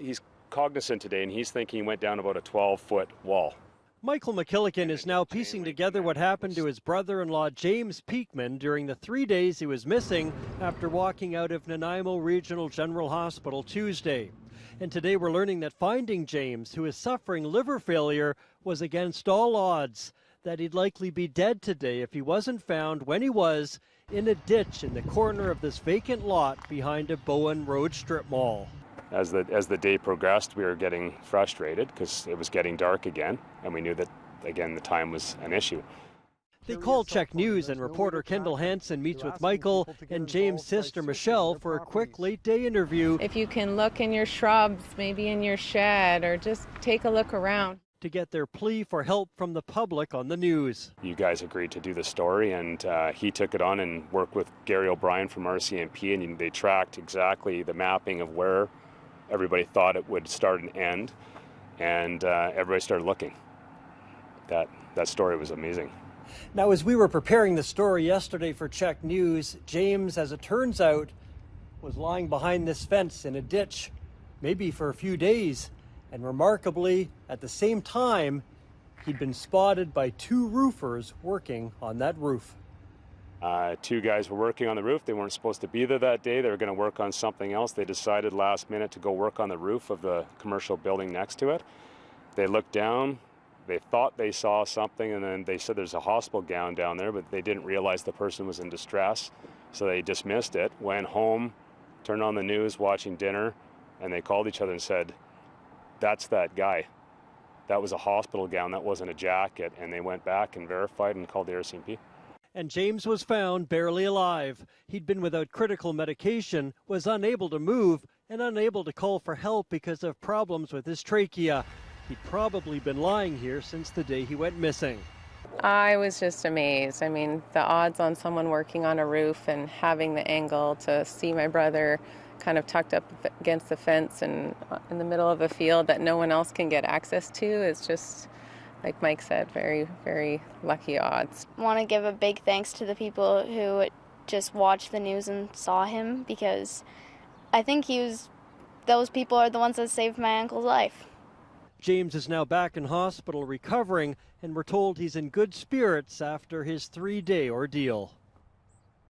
he's cognizant today, and he's thinking he went down about a 12-foot wall. Michael McKillican is now piecing together what happened to his brother-in-law James Peakman during the 3 days he was missing after walking out of Nanaimo Regional General Hospital Tuesday. And today we're learning that finding James, who is suffering liver failure, was against all odds, that he'd likely be dead today if he wasn't found when he was in a ditch in the corner of this vacant lot behind a Bowen Road strip mall. As the day progressed, we were getting frustrated because it was getting dark again, and we knew that, again, the time was an issue. They call CHEK News, and reporter Kendall Hansen meets with Michael and James' sister Michelle for a quick late-day interview. If you can look in your shrubs, maybe in your shed, or just take a look around. To get their plea for help from the public on the news. You guys agreed to do the story, and he took it on and worked with Gary O'Brien from RCMP, and they tracked exactly the mapping of where everybody thought it would start and end, and everybody started looking. That story was amazing. Now, as we were preparing the story yesterday for CHEK News, James, as it turns out, was lying behind this fence in a ditch, maybe for a few days. And remarkably, at the same time, he'd been spotted by 2 roofers working on that roof. 2 guys were working on the roof. They weren't supposed to be there that day. They were going to work on something else. They decided last minute to go work on the roof of the commercial building next to it. They looked down. They thought they saw something, and then they said there's a hospital gown down there, but they didn't realize the person was in distress, so they dismissed it, went home, turned on the news, watching dinner, and they called each other and said, "That's that guy. That was a hospital gown. That wasn't a jacket." And they went back and verified and called the RCMP. And James was found barely alive. He'd been without critical medication, was unable to move, and unable to call for help because of problems with his trachea. He'd probably been lying here since the day he went missing. I was just amazed. I mean, the odds on someone working on a roof and having the angle to see my brother kind of tucked up against the fence and in the middle of a field that no one else can get access to is just, like Mike said, very, very lucky odds. I want to give a big thanks to the people who just watched the news and saw him, because I think those people are the ones that saved my uncle's life. James is now back in hospital recovering, and we're told he's in good spirits after his 3-day ordeal.